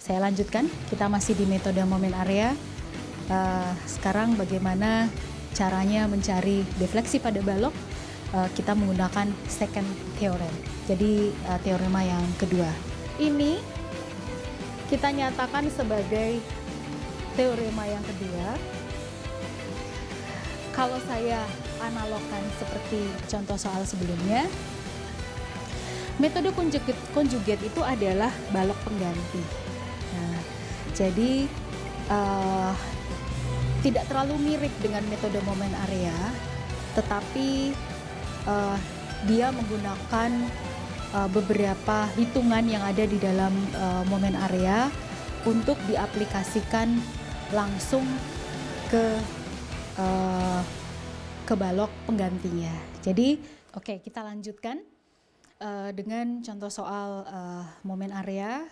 saya lanjutkan. Kita masih di metode momen area. Sekarang bagaimana caranya mencari defleksi pada balok? Kita menggunakan second theorem. Jadi teorema yang kedua. Ini kita nyatakan sebagai teorema yang kedua. Kalau saya analogkan seperti contoh soal sebelumnya, metode conjugate itu adalah balok pengganti. Nah, jadi tidak terlalu mirip dengan metode momen area, tetapi dia menggunakan beberapa hitungan yang ada di dalam momen area untuk diaplikasikan langsung ke balok penggantinya. Jadi, oke, kita lanjutkan dengan contoh soal momen area,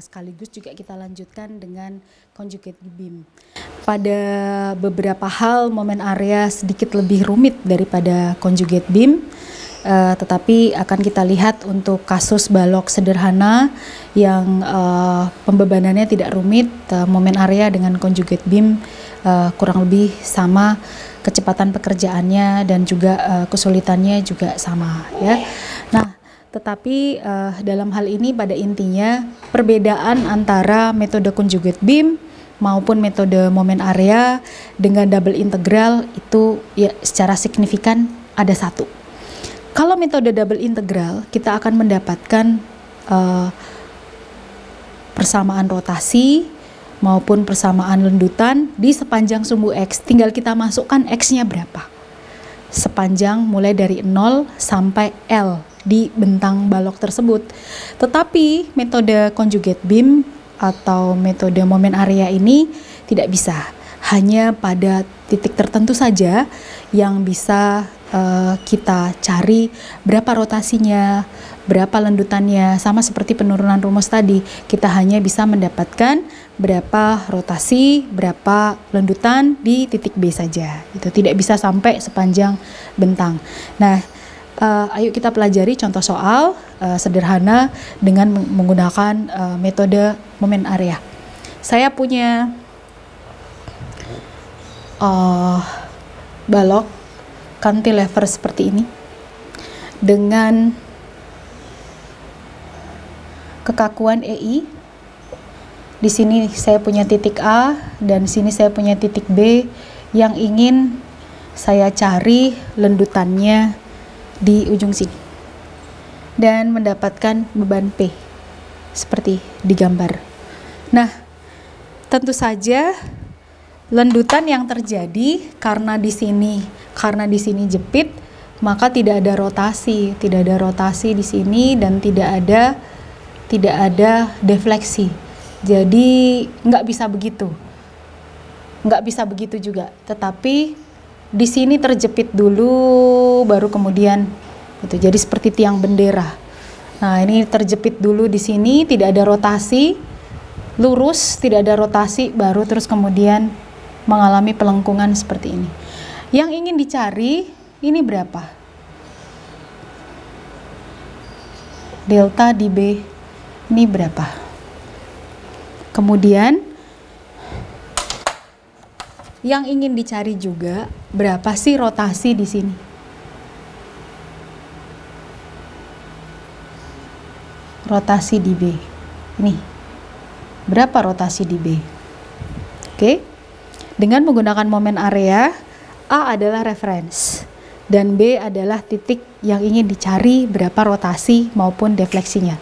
sekaligus juga kita lanjutkan dengan conjugate beam. Pada beberapa hal momen area sedikit lebih rumit daripada conjugate beam, tetapi akan kita lihat untuk kasus balok sederhana yang pembebanannya tidak rumit, momen area dengan conjugate beam kurang lebih sama, kecepatan pekerjaannya dan juga kesulitannya juga sama, ya. Nah, tetapi dalam hal ini pada intinya perbedaan antara metode conjugate beam maupun metode momen area dengan double integral itu ya secara signifikan ada satu. Kalau metode double integral kita akan mendapatkan persamaan rotasi maupun persamaan lendutan di sepanjang sumbu X. Tinggal kita masukkan X-nya berapa. Sepanjang mulai dari 0 sampai L di bentang balok tersebut. Tetapi metode conjugate beam atau metode momen area ini tidak bisa. Hanya pada titik tertentu saja yang bisa kita cari berapa rotasinya, berapa lendutannya, sama seperti penurunan rumus tadi. Kita hanya bisa mendapatkan berapa rotasi, berapa lendutan di titik B saja. Itu tidak bisa sampai sepanjang bentang. Nah, ayo kita pelajari contoh soal sederhana dengan menggunakan metode momen area. Saya punya balok cantilever seperti ini dengan kekakuan EI. Di sini saya punya titik A dan di sini saya punya titik B yang ingin saya cari lendutannya di ujung sini dan mendapatkan beban P seperti di gambar. Nah, tentu saja lendutan yang terjadi karena di sini jepit, maka tidak ada rotasi di sini dan tidak ada defleksi. Jadi nggak bisa begitu juga. Tetapi di sini terjepit dulu, baru kemudian gitu. Jadi seperti tiang bendera. Nah, ini terjepit dulu di sini, tidak ada rotasi, lurus, tidak ada rotasi, baru terus kemudian mengalami pelengkungan seperti ini. Yang ingin dicari ini berapa? Delta di B ini berapa? Kemudian yang ingin dicari juga berapa sih rotasi di sini? Rotasi di B. Ini. Berapa rotasi di B? Oke. Dengan menggunakan momen area, A adalah reference dan B adalah titik yang ingin dicari berapa rotasi maupun defleksinya.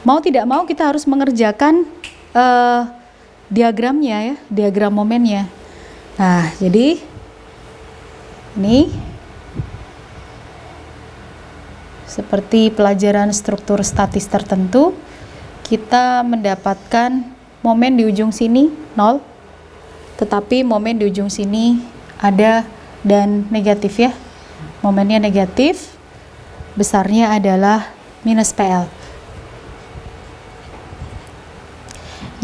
Mau tidak mau kita harus mengerjakan diagramnya, ya, diagram momennya. Nah, jadi ini seperti pelajaran struktur statis tertentu, kita mendapatkan momen di ujung sini 0, tetapi momen di ujung sini ada dan negatif, ya. Momennya negatif, besarnya adalah minus PL.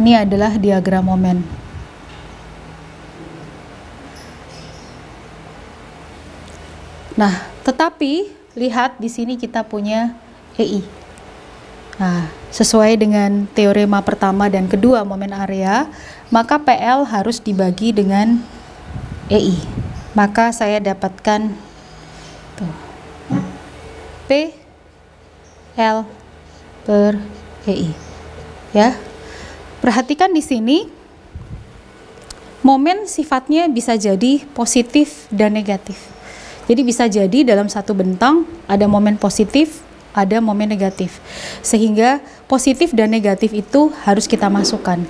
Ini adalah diagram momen. Nah, tetapi lihat di sini kita punya EI. Nah, sesuai dengan teorema pertama dan kedua momen area, maka PL harus dibagi dengan EI. Maka saya dapatkan tuh, PL per EI. Ya. Perhatikan di sini momen sifatnya bisa jadi positif dan negatif. Jadi bisa jadi dalam satu bentang ada momen positif, ada momen negatif. Sehingga positif dan negatif itu harus kita masukkan.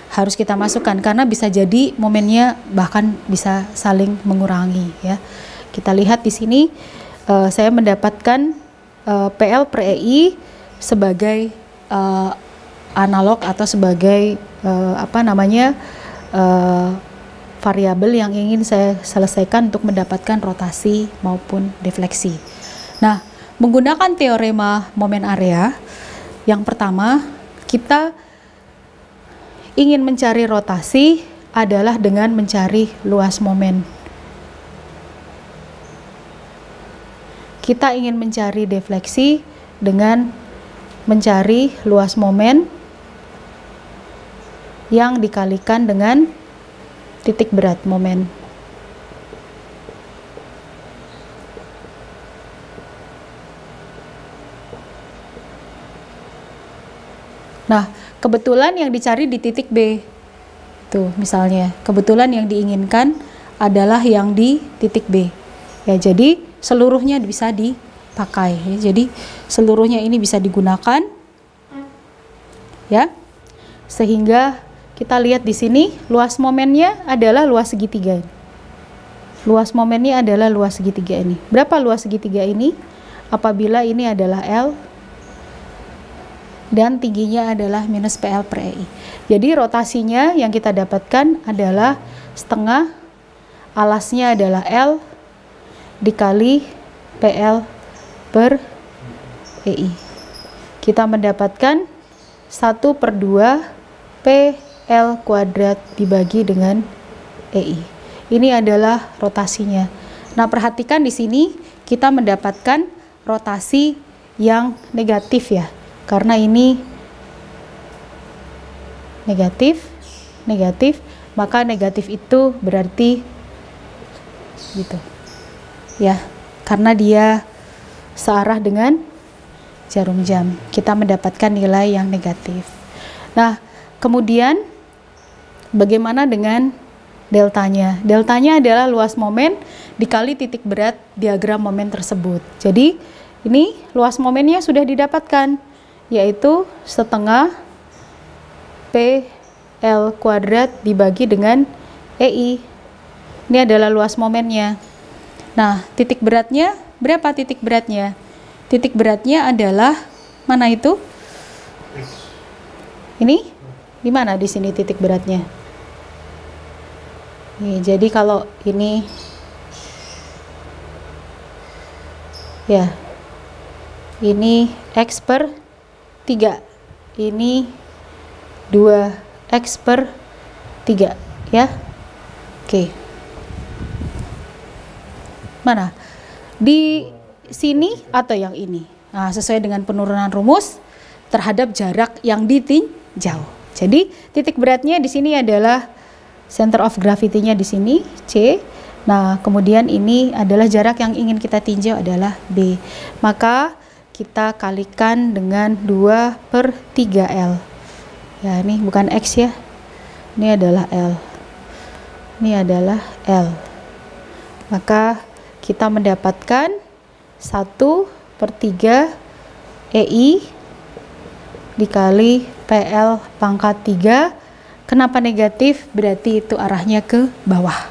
Harus kita masukkan karena bisa jadi momennya bahkan bisa saling mengurangi ya. Kita lihat di sini saya mendapatkan PL per EI sebagai analog atau sebagai variabel yang ingin saya selesaikan untuk mendapatkan rotasi maupun defleksi. Nah, menggunakan teorema momen area, yang pertama kita ingin mencari rotasi adalah dengan mencari luas momen. Kita ingin mencari defleksi dengan mencari luas momen yang dikalikan dengan titik berat momen. Nah, kebetulan yang dicari di titik B. Tuh, misalnya, kebetulan yang diinginkan adalah yang di titik B. Ya, jadi seluruhnya bisa dipakai. Ya, jadi seluruhnya ini bisa digunakan. Ya. Sehingga kita lihat di sini luas momennya adalah luas segitiga. Luas momennya adalah luas segitiga ini. Berapa luas segitiga ini? Apabila ini adalah L dan tingginya adalah minus PL per EI. Jadi rotasinya yang kita dapatkan adalah setengah, alasnya adalah L dikali PL per EI. Kita mendapatkan 1/2 PL kuadrat dibagi dengan EI. Ini adalah rotasinya. Nah, perhatikan di sini kita mendapatkan rotasi yang negatif ya. Karena ini negatif, maka negatif itu berarti gitu. Ya, karena dia searah dengan jarum jam. Kita mendapatkan nilai yang negatif. Nah, kemudian bagaimana dengan deltanya? Deltanya adalah luas momen dikali titik berat diagram momen tersebut. Jadi ini luas momennya sudah didapatkan, yaitu setengah PL kuadrat dibagi dengan EI. Ini adalah luas momennya. Nah, titik beratnya berapa titik beratnya? Titik beratnya adalah mana itu? Ini? Di mana di sini titik beratnya? Nih, jadi kalau ini ya, ini X per 3, ini 2X per 3 ya. Oke. Mana? Di sini atau yang ini? Nah, sesuai dengan penurunan rumus terhadap jarak yang ditinjau. Jadi titik beratnya di sini adalah center of gravity-nya di sini C. Nah, kemudian ini adalah jarak yang ingin kita tinjau adalah B. Maka kita kalikan dengan 2/3L. Ya, ini bukan X ya. Ini adalah L. Ini adalah L. Maka kita mendapatkan 1/3 EI dikali PL pangkat 3. Kenapa negatif? Berarti itu arahnya ke bawah.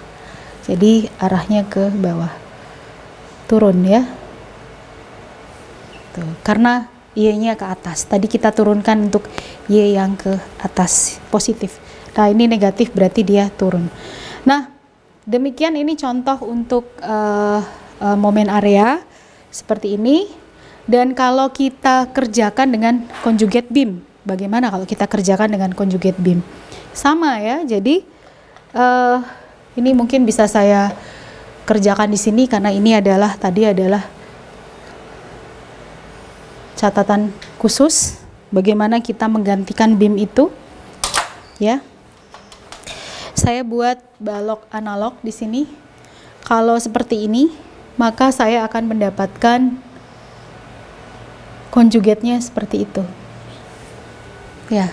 Jadi arahnya ke bawah. Turun ya. Tuh, karena Y-nya ke atas. Tadi kita turunkan untuk Y yang ke atas, positif. Nah, ini negatif berarti dia turun. Nah, demikian ini contoh untuk momen area seperti ini. Dan kalau kita kerjakan dengan conjugate beam, bagaimana kalau kita kerjakan dengan conjugate beam? Sama ya, jadi ini mungkin bisa saya kerjakan di sini karena ini adalah tadi adalah catatan khusus bagaimana kita menggantikan BIM itu, ya. Saya buat balok analog di sini. Kalau seperti ini, maka saya akan mendapatkan konjugatnya seperti itu. Ya.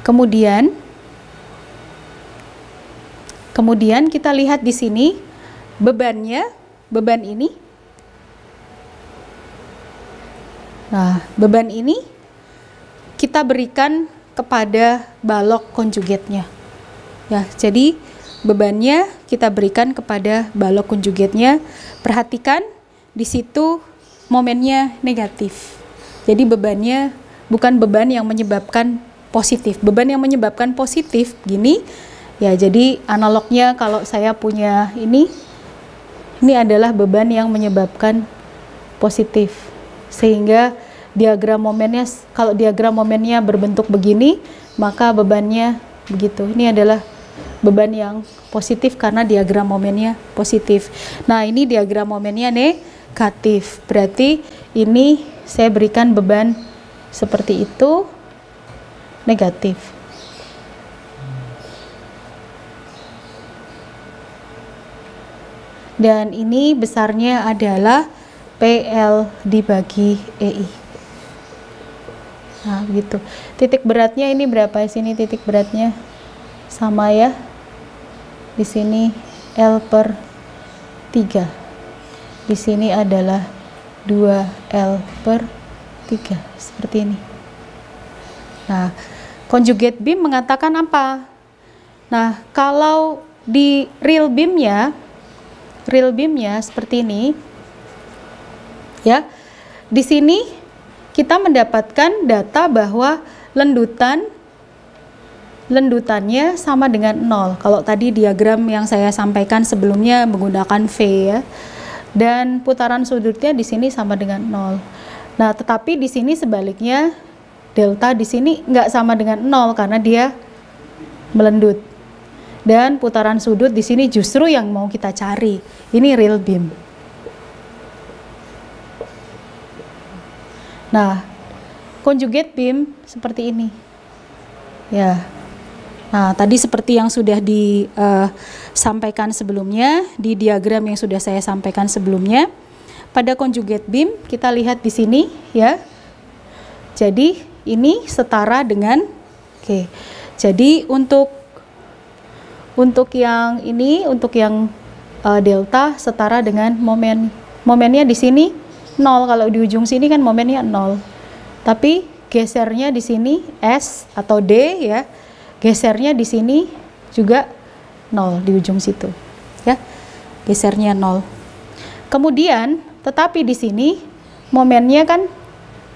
Kemudian kita lihat di sini bebannya, beban ini. Nah, beban ini kita berikan kepada balok konjugatnya. Ya, jadi bebannya kita berikan kepada balok konjugatnya. Perhatikan di situ momennya negatif. Jadi bebannya bukan beban yang menyebabkan positif. Beban yang menyebabkan positif gini. Ya, jadi analognya kalau saya punya ini adalah beban yang menyebabkan positif. Sehingga diagram momennya, kalau diagram momennya berbentuk begini, maka bebannya begitu. Ini adalah beban yang positif karena diagram momennya positif. Nah, ini diagram momennya negatif. Berarti ini saya berikan beban seperti itu negatif. Dan ini besarnya adalah PL dibagi EI. Nah, begitu. Titik beratnya ini berapa? Sini titik beratnya sama ya. Di sini L per 3. Di sini adalah 2L per 3. Seperti ini. Nah, conjugate beam mengatakan apa? Nah, kalau di real beamnya seperti ini, ya. Di sini kita mendapatkan data bahwa lendutannya sama dengan 0. Kalau tadi diagram yang saya sampaikan sebelumnya menggunakan V, ya. Dan putaran sudutnya di sini sama dengan 0. Nah, tetapi di sini sebaliknya delta di sini nggak sama dengan 0 karena dia melendut. Dan putaran sudut di sini justru yang mau kita cari. Ini real beam. Nah, conjugate beam seperti ini. Ya. Nah, tadi seperti yang sudah disampaikan sebelumnya, di diagram yang sudah saya sampaikan sebelumnya, pada conjugate beam kita lihat di sini, ya. Jadi ini setara dengan, oke. Jadi untuk yang ini, untuk yang delta setara dengan momennya di sini 0. Kalau di ujung sini kan momennya 0. Tapi gesernya di sini S atau D, ya. Gesernya di sini juga 0 di ujung situ, ya. Gesernya 0. Kemudian, tetapi di sini momennya kan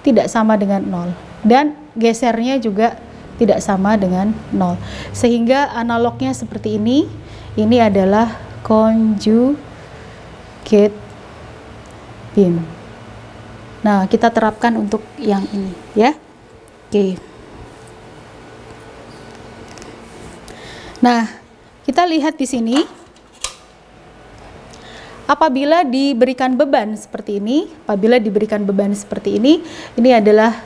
tidak sama dengan 0 dan gesernya juga tidak sama dengan 0. Sehingga analognya seperti ini. Ini adalah conjugate beam. Nah, kita terapkan untuk yang ini, ya. Oke. Nah, kita lihat di sini, apabila diberikan beban seperti ini, ini adalah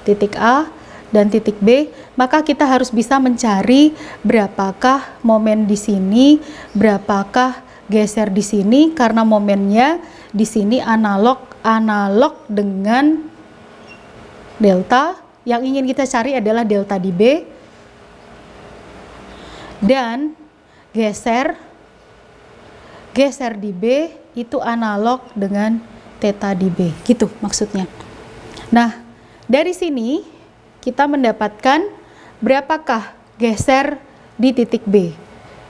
titik A dan titik B, maka kita harus bisa mencari berapakah momen di sini, berapakah geser di sini, karena momennya di sini analog dengan delta. Yang ingin kita cari adalah delta di B. Dan geser di B itu analog dengan theta di B, gitu maksudnya. Nah, dari sini kita mendapatkan berapakah geser di titik B.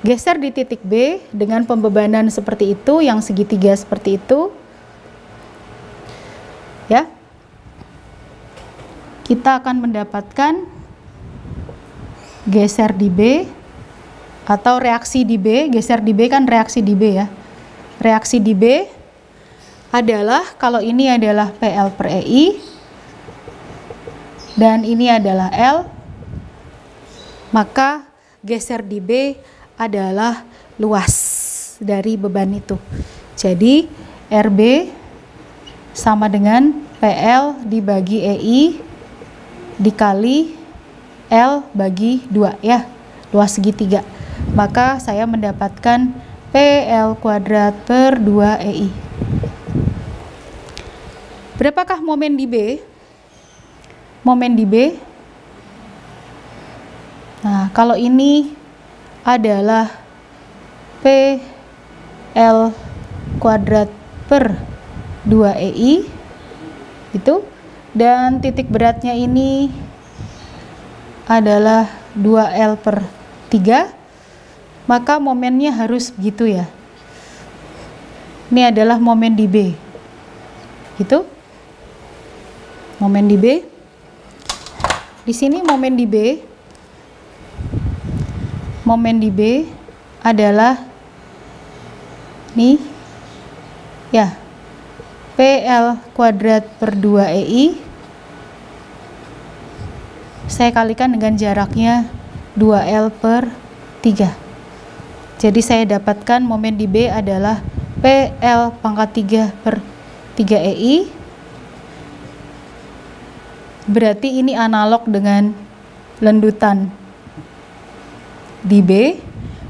Geser di titik B dengan pembebanan seperti itu, yang segitiga seperti itu, ya. Kita akan mendapatkan geser di B atau reaksi di B. Geser di B kan reaksi di B, ya. Reaksi di B adalah, kalau ini adalah PL per EI dan ini adalah L, maka geser di B adalah luas dari beban itu. Jadi RB sama dengan PL dibagi EI dikali L bagi 2 ya, luas segitiga. Maka saya mendapatkan PL kuadrat per 2 EI. Berapakah momen di B? Momen di B. Nah, kalau ini adalah PL kuadrat per 2 EI gitu, dan titik beratnya ini adalah 2L per 3, maka momennya harus begitu ya. Ini adalah momen di B gitu, momen di B. Di sini momen di B, momen di B adalah nih ya, PL kuadrat per 2 EI saya kalikan dengan jaraknya 2L per 3. Jadi saya dapatkan momen di B adalah PL pangkat 3 per 3 EI. Berarti ini analog dengan lendutan di B,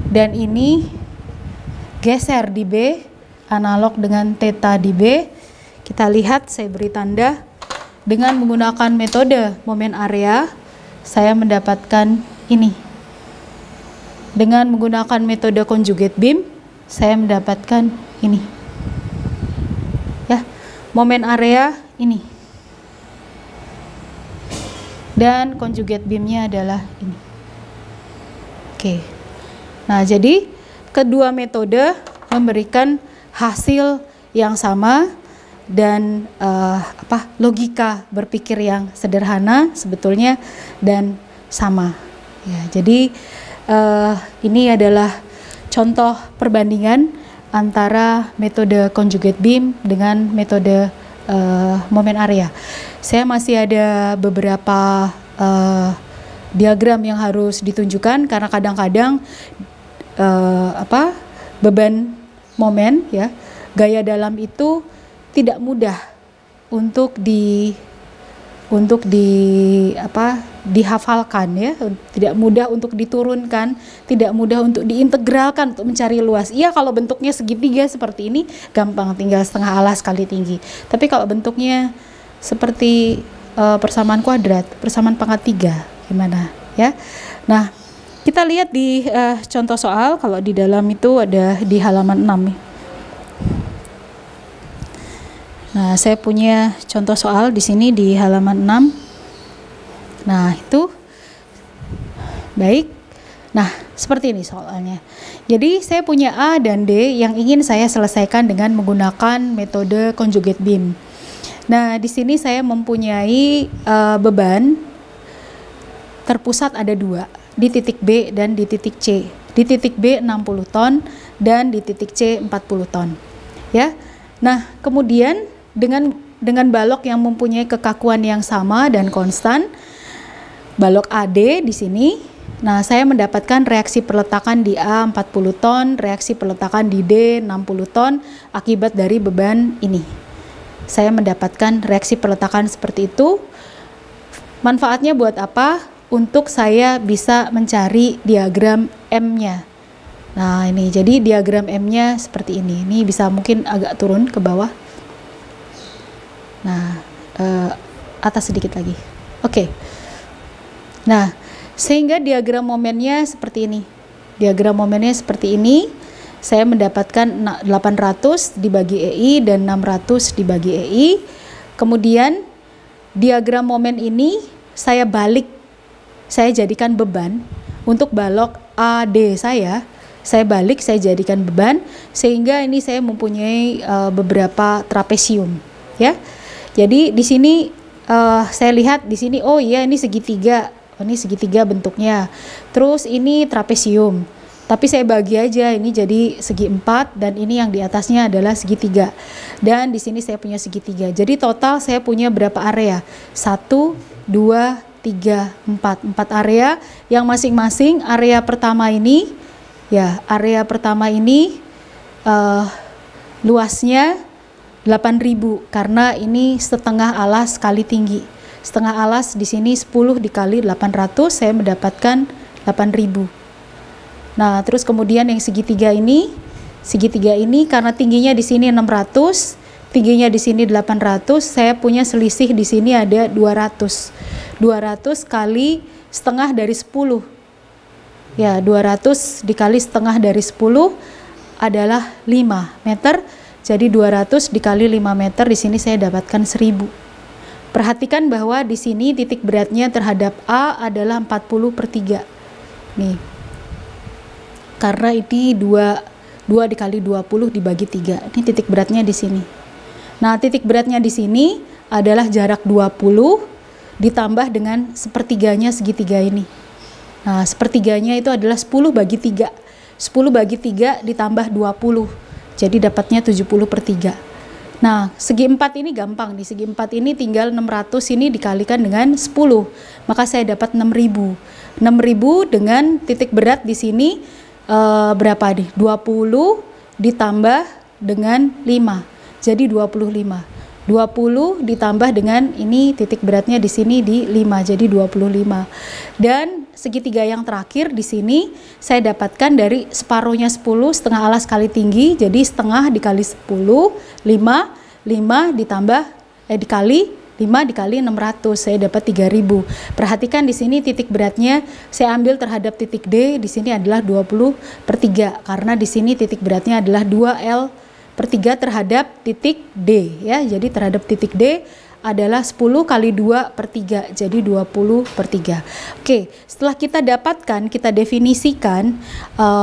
dan ini geser di B, analog dengan theta di B. Kita lihat, saya beri tanda. Dengan menggunakan metode momen area, saya mendapatkan ini. Dengan menggunakan metode conjugate beam, saya mendapatkan ini. Ya, momen area ini. Dan conjugate beamnya adalah ini. Oke. Nah, jadi kedua metode memberikan hasil yang sama dan logika berpikir yang sederhana sebetulnya dan sama. Ya, jadi ini adalah contoh perbandingan antara metode conjugate beam dengan metode momen area. Saya masih ada beberapa diagram yang harus ditunjukkan karena kadang-kadang beban momen ya, gaya dalam itu tidak mudah untuk dihafalkan ya, tidak mudah untuk diturunkan, tidak mudah untuk diintegralkan untuk mencari luas. Iya, kalau bentuknya segitiga seperti ini gampang, tinggal setengah alas kali tinggi. Tapi kalau bentuknya seperti persamaan kuadrat, persamaan pangkat 3, gimana ya? Nah, kita lihat di contoh soal, kalau di dalam itu ada di halaman 6 ya. Nah, saya punya contoh soal di sini di halaman 6. Nah, itu baik. Nah, seperti ini soalnya. Jadi, saya punya A dan D yang ingin saya selesaikan dengan menggunakan metode conjugate beam. Nah, di sini saya mempunyai beban terpusat ada 2, di titik B dan di titik C. Di titik B 60 ton dan di titik C 40 ton. Ya. Nah, kemudian dengan balok yang mempunyai kekakuan yang sama dan konstan, balok AD di sini. Nah, saya mendapatkan reaksi perletakan di A 40 ton, reaksi perletakan di D 60 ton akibat dari beban ini. Saya mendapatkan reaksi perletakan seperti itu. Manfaatnya buat apa? Untuk saya bisa mencari diagram M-nya. Nah, ini jadi diagram M-nya seperti ini. Ini bisa mungkin agak turun ke bawah. Nah, atas sedikit lagi. Oke. Nah, sehingga diagram momennya seperti ini. Diagram momennya seperti ini. Saya mendapatkan 800 dibagi EI dan 600 dibagi EI. Kemudian diagram momen ini saya balik. Saya jadikan beban untuk balok AD saya balik, saya jadikan beban, sehingga ini saya mempunyai beberapa trapesium ya. Jadi di sini saya lihat di sini, oh iya ini segitiga. Ini segitiga bentuknya. Terus ini trapesium. Tapi saya bagi aja, ini jadi segi 4 dan ini yang di atasnya adalah segitiga. Dan di sini saya punya segitiga. Jadi total saya punya berapa area? 1, 2, 3, 4 area yang masing-masing area pertama ini ya, area pertama ini luasnya 8.000 karena ini setengah alas kali tinggi. setengah alas di sini 10 dikali 800, saya mendapatkan 8.000. Nah, terus kemudian yang segitiga ini karena tingginya di sini 600, tingginya di sini 800, saya punya selisih di sini ada 200. 200 kali setengah dari 10. Ya, 200 dikali setengah dari 10 adalah 5 meter. Jadi 200 dikali 5 meter, di sini saya dapatkan 1000. Perhatikan bahwa di sini titik beratnya terhadap A adalah 40/3. Nih. Karena ini 2 dikali 20 dibagi 3. Ini titik beratnya di sini. Nah, titik beratnya di sini adalah jarak 20 ditambah dengan sepertiganya segitiga ini. Nah, sepertiganya itu adalah 10/3. 10/3 ditambah 20. Jadi dapatnya 70/3. Nah, segi 4 ini gampang. Di segi 4 ini tinggal 600 ini dikalikan dengan 10. Maka saya dapat 6.000. 6.000 dengan titik berat di sini berapa nih? 20 ditambah dengan 5. Jadi 25. 20 ditambah dengan ini titik beratnya di sini di 5, jadi 25. Dan segitiga yang terakhir di sini saya dapatkan dari separuhnya 10, setengah alas kali tinggi, jadi setengah dikali 10, 5 ditambah dikali 5 dikali 600, saya dapat 3.000. Perhatikan di sini titik beratnya saya ambil terhadap titik D, di sini adalah 20/3 karena di sini titik beratnya adalah 2L/3 terhadap titik D ya. Jadi terhadap titik D adalah 10 kali 2/3, jadi 20/3. Oke, setelah kita dapatkan, kita definisikan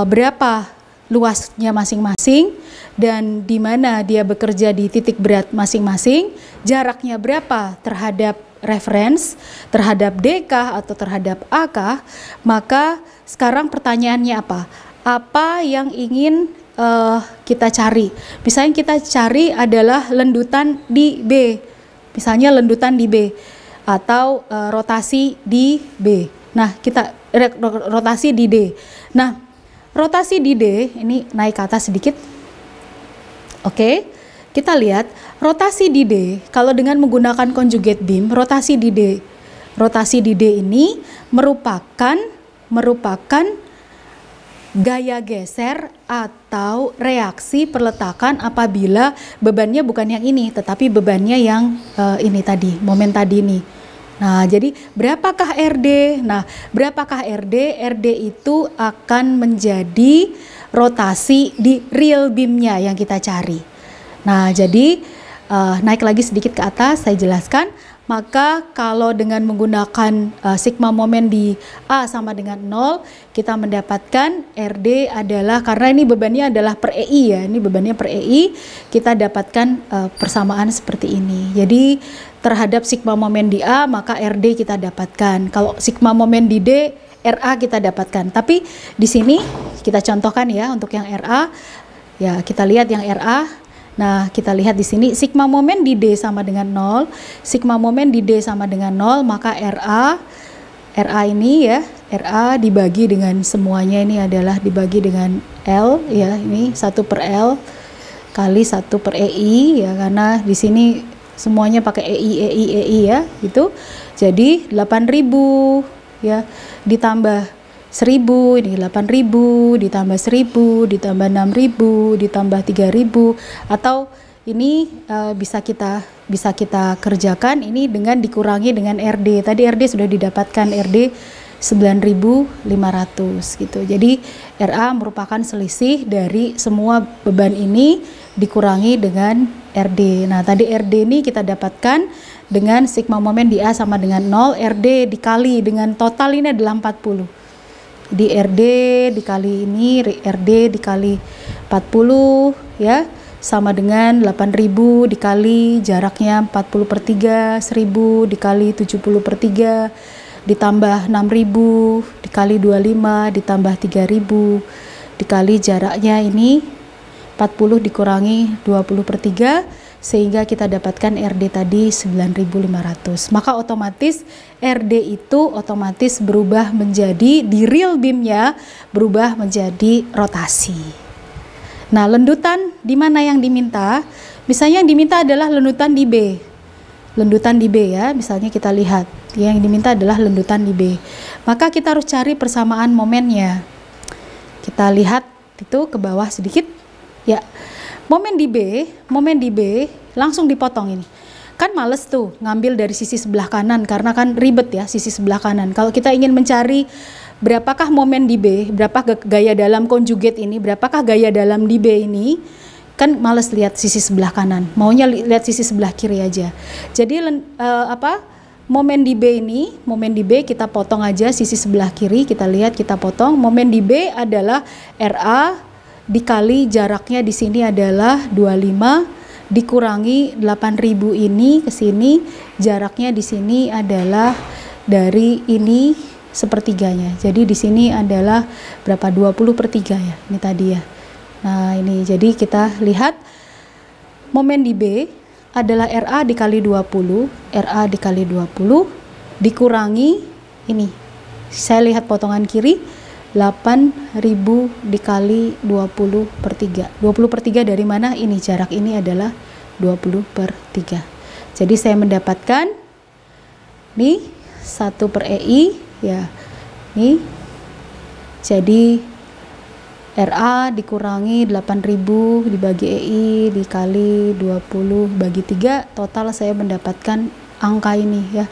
berapa luasnya masing-masing dan di mana dia bekerja di titik berat masing-masing, jaraknya berapa terhadap reference, terhadap DK atau terhadap AK, maka sekarang pertanyaannya apa? Apa yang ingin kita cari? Misalnya kita cari adalah lendutan di B, misalnya lendutan di B atau rotasi di B. Nah, kita rotasi di D. Nah, rotasi di D ini naik ke atas sedikit. Oke, kita lihat rotasi di D kalau dengan menggunakan conjugate beam, rotasi di D ini merupakan gaya geser atau reaksi perletakan apabila bebannya bukan yang ini, tetapi bebannya yang ini tadi, momen tadi ini. Nah, jadi berapakah RD? Nah, berapakah RD? RD itu akan menjadi rotasi di real beamnya yang kita cari. Nah, jadi naik lagi sedikit ke atas, saya jelaskan. Maka kalau dengan menggunakan sigma momen di A sama dengan 0, kita mendapatkan RD adalah, karena ini bebannya adalah per EI ya, ini bebannya per EI, kita dapatkan persamaan seperti ini. Jadi terhadap sigma momen di A, maka RD kita dapatkan. Kalau sigma momen di D, RA kita dapatkan. Tapi di sini kita contohkan ya untuk yang RA. Ya, kita lihat yang RA. Nah, kita lihat di sini sigma momen di D sama dengan 0. Sigma momen di D sama dengan 0, maka RA ini ya, RA dibagi dengan semuanya ini adalah dibagi dengan L ya, ini 1/L kali 1/EI ya, karena di sini semuanya pakai EI ya, gitu. Jadi 8.000 ya, ditambah 1.000, ini 8.000, ditambah 1.000, ditambah 6.000, ditambah 3.000, atau ini bisa kita kerjakan ini dengan dikurangi dengan RD. Tadi RD sudah didapatkan, RD 9.500 gitu. Jadi RA merupakan selisih dari semua beban ini dikurangi dengan RD. Nah, tadi RD ini kita dapatkan dengan sigma momen di A sama dengan 0, RD dikali dengan total ini adalah 40. Jadi RD dikali ini, RD dikali 40 ya, sama dengan 8.000 dikali jaraknya 40/3, 1.000 dikali 70/3, ditambah 6.000 dikali 25, ditambah 3.000 dikali jaraknya ini 40 dikurangi 20/3, sehingga kita dapatkan RD tadi 9.500. Maka otomatis RD itu otomatis berubah menjadi, di real beamnya berubah menjadi rotasi. Nah, lendutan di mana yang diminta? Misalnya yang diminta adalah lendutan di B. lendutan di B ya, misalnya kita lihat yang diminta adalah lendutan di B, maka kita harus cari persamaan momennya. Kita lihat itu ke bawah sedikit ya, momen di B langsung dipotong ini. Kan males tuh ngambil dari sisi sebelah kanan karena kan ribet ya sisi sebelah kanan. Kalau kita ingin mencari berapakah momen di B, berapa gaya dalam konjugat ini, berapakah gaya dalam di B ini, kan males lihat sisi sebelah kanan, maunya lihat sisi sebelah kiri aja. Jadi momen di B ini, momen di B kita potong aja sisi sebelah kiri, kita lihat, kita potong. Momen di B adalah RA dikali jaraknya di sini adalah 25 dikurangi 8.000 ini ke sini, jaraknya di sini adalah dari ini sepertiganya. Jadi di sini adalah berapa? 20/3 ya, ini tadi ya. Nah ini, jadi kita lihat momen di B adalah RA dikali 20, RA dikali 20 dikurangi ini. Saya lihat potongan kiri, 8.000 dikali 20/3. 20/3 dari mana? Ini jarak ini adalah 20/3. Jadi saya mendapatkan nih 1/EI ya. Nih. Jadi RA dikurangi 8.000 dibagi EI dikali 20 bagi 3, total saya mendapatkan angka ini ya.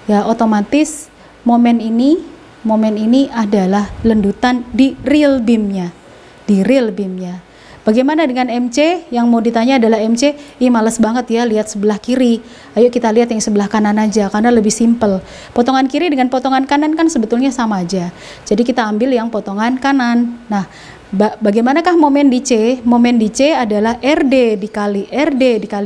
Ya otomatis momen ini adalah lendutan di real beamnya, Bagaimana dengan MC? Yang mau ditanya adalah MC, males banget ya lihat sebelah kiri. Ayo kita lihat yang sebelah kanan aja karena lebih simple. Potongan kiri dengan potongan kanan kan sebetulnya sama aja. Jadi kita ambil yang potongan kanan. Nah, bagaimanakah momen di C? Momen di C adalah RD dikali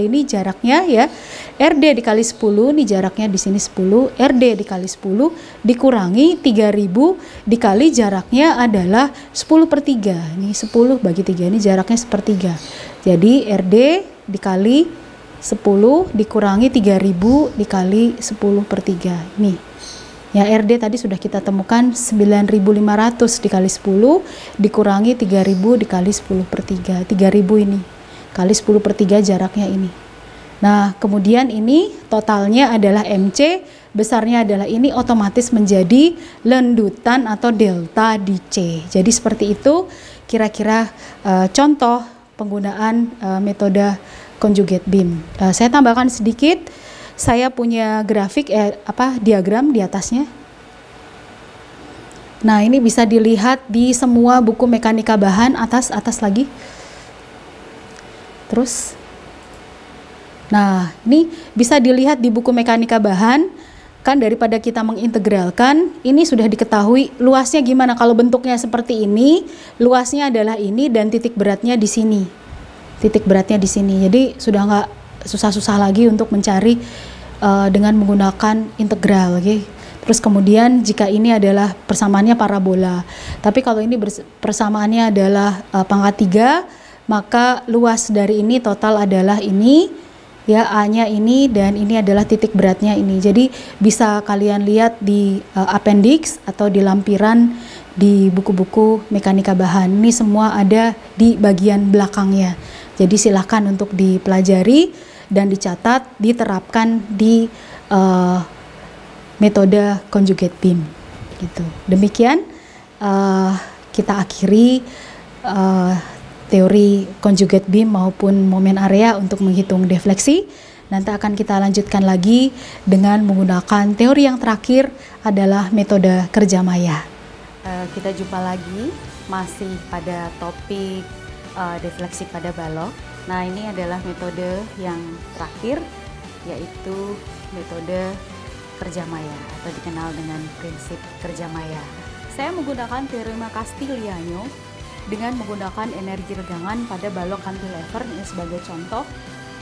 ini jaraknya ya. RD dikali 10, ini jaraknya di sini 10, RD dikali 10 dikurangi 3.000 dikali jaraknya adalah 10/3. Ini 10 bagi 3, ini jaraknya 1/3. Jadi RD dikali 10 dikurangi 3.000 dikali 10/3. Nih. Ya RD tadi sudah kita temukan 9.500 dikali 10 dikurangi 3.000 dikali 10/3. 3.000 ini kali 10/3 jaraknya ini. Nah kemudian ini totalnya adalah MC, besarnya adalah ini, otomatis menjadi lendutan atau delta di C. Jadi seperti itu kira-kira contoh penggunaan metode conjugate beam. Saya tambahkan sedikit. Saya punya grafik diagram di atasnya. Nah, ini bisa dilihat di semua buku mekanika bahan, atas lagi. Terus nah, ini bisa dilihat di buku mekanika bahan. Kan daripada kita mengintegralkan, ini sudah diketahui luasnya gimana. Kalau bentuknya seperti ini, luasnya adalah ini dan titik beratnya di sini. Titik beratnya di sini. Jadi sudah nggak susah-susah lagi untuk mencari dengan menggunakan integral, okay? Terus kemudian jika ini adalah persamaannya parabola, tapi kalau ini persamaannya adalah pangkat 3, maka luas dari ini total adalah ini ya, A-nya ini, dan ini adalah titik beratnya ini. Jadi bisa kalian lihat di appendix atau di lampiran di buku-buku mekanika bahan. Ini semua ada di bagian belakangnya. Jadi silahkan untuk dipelajari dan dicatat, diterapkan di metode conjugate beam. Gitu. Demikian kita akhiri teori conjugate beam maupun momen area untuk menghitung defleksi. Nanti akan kita lanjutkan lagi dengan menggunakan teori yang terakhir adalah metode kerja maya. Kita jumpa lagi masih pada topik defleksi pada balok. Nah, ini adalah metode yang terakhir, yaitu metode kerja maya atau dikenal dengan prinsip kerja maya. Saya menggunakan teorema Castigliano dengan menggunakan energi regangan pada balok cantilever ini sebagai contoh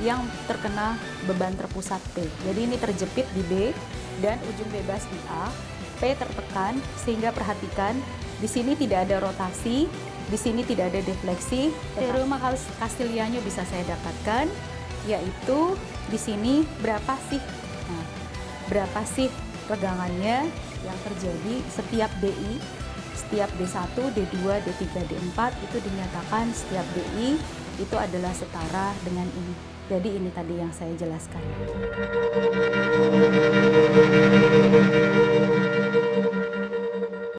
yang terkena beban terpusat P. Jadi ini terjepit di B dan ujung bebas di A, P tertekan, sehingga perhatikan di sini tidak ada rotasi, di sini tidak ada defleksi. Teorema Castigliano bisa saya dapatkan, yaitu di sini berapa sih regangannya yang terjadi setiap DI, setiap D1, D2, D3, D4 itu dinyatakan setiap DI itu adalah setara dengan ini. Jadi ini tadi yang saya jelaskan.